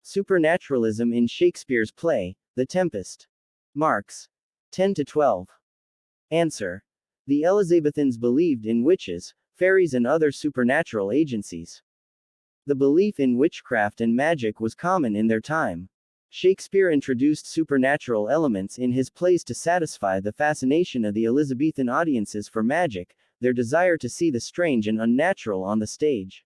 Supernaturalism in Shakespeare's play, The Tempest. Marks. 10 to 12. Answer. The Elizabethans believed in witches, fairies, and other supernatural agencies. The belief in witchcraft and magic was common in their time. Shakespeare introduced supernatural elements in his plays to satisfy the fascination of the Elizabethan audiences for magic, their desire to see the strange and unnatural on the stage.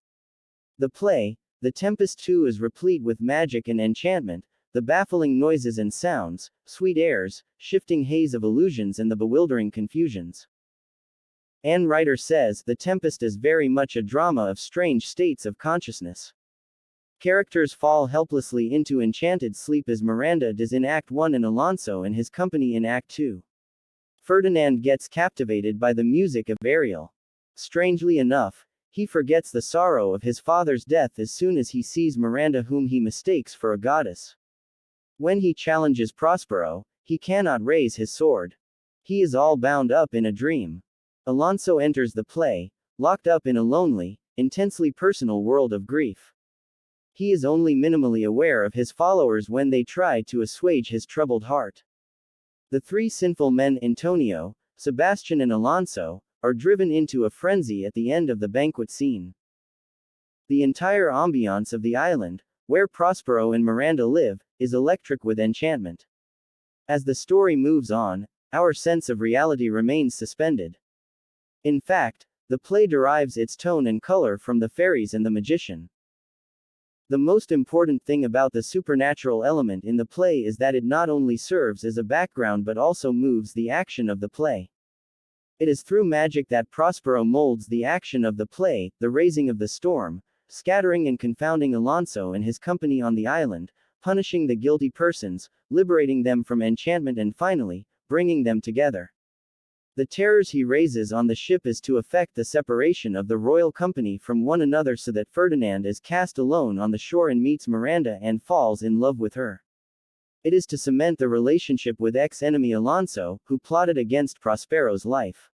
The play, The Tempest too, is replete with magic and enchantment, the baffling noises and sounds, sweet airs, shifting haze of illusions, and the bewildering confusions. Anne Rider says The Tempest is very much a drama of strange states of consciousness. Characters fall helplessly into enchanted sleep as Miranda does in Act 1 and Alonso and his company in Act 2. Ferdinand gets captivated by the music of Ariel. Strangely enough, he forgets the sorrow of his father's death as soon as he sees Miranda, whom he mistakes for a goddess. When he challenges Prospero, he cannot raise his sword. He is all bound up in a dream. Alonso enters the play, locked up in a lonely, intensely personal world of grief. He is only minimally aware of his followers when they try to assuage his troubled heart. The three sinful men, Antonio, Sebastian, and Alonso, are driven into a frenzy at the end of the banquet scene. The entire ambiance of the island, where Prospero and Miranda live, is electric with enchantment. As the story moves on, our sense of reality remains suspended. In fact, the play derives its tone and color from the fairies and the magician. The most important thing about the supernatural element in the play is that it not only serves as a background but also moves the action of the play. It is through magic that Prospero molds the action of the play, the raising of the storm, scattering and confounding Alonso and his company on the island, punishing the guilty persons, liberating them from enchantment, and finally, bringing them together. The terrors he raises on the ship is to effect the separation of the royal company from one another so that Ferdinand is cast alone on the shore and meets Miranda and falls in love with her. It is to cement the relationship with ex-enemy Alonso, who plotted against Prospero's life.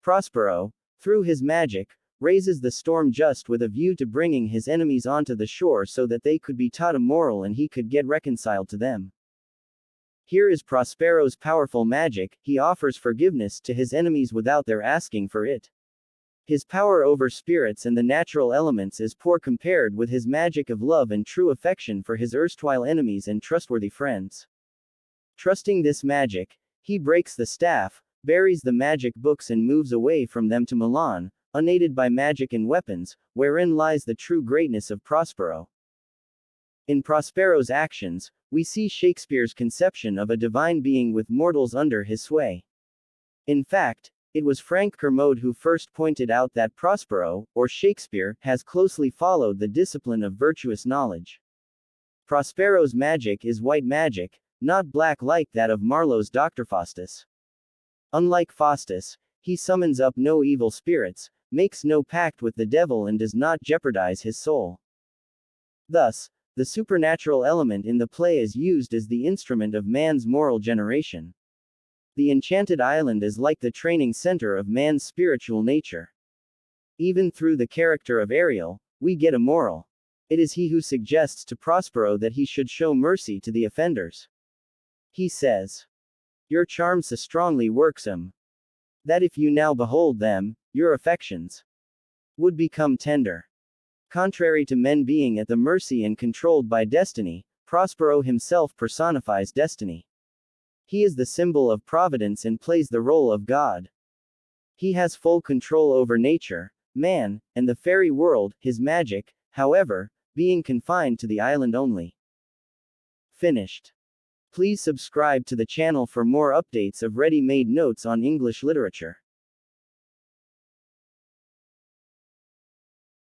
Prospero, through his magic, raises the storm just with a view to bringing his enemies onto the shore so that they could be taught a moral and he could get reconciled to them. Here is Prospero's powerful magic: he offers forgiveness to his enemies without their asking for it. His power over spirits and the natural elements is poor compared with his magic of love and true affection for his erstwhile enemies and trustworthy friends. Trusting this magic, he breaks the staff, buries the magic books, and moves away from them to Milan, unaided by magic and weapons, wherein lies the true greatness of Prospero. In Prospero's actions, we see Shakespeare's conception of a divine being with mortals under his sway. In fact, it was Frank Kermode who first pointed out that Prospero, or Shakespeare, has closely followed the discipline of virtuous knowledge. Prospero's magic is white magic, not black like that of Marlowe's Dr. Faustus. Unlike Faustus, he summons up no evil spirits, makes no pact with the devil, and does not jeopardize his soul. Thus, the supernatural element in the play is used as the instrument of man's moral generation. The enchanted island is like the training center of man's spiritual nature. Even through the character of Ariel, we get a moral. It is he who suggests to Prospero that he should show mercy to the offenders. He says, "Your charm so strongly works 'em, that if you now behold them, your affections would become tender." Contrary to men being at the mercy and controlled by destiny, Prospero himself personifies destiny. He is the symbol of providence and plays the role of God. He has full control over nature, man, and the fairy world, his magic, however, being confined to the island only. Finished. Please subscribe to the channel for more updates of ready-made notes on English literature.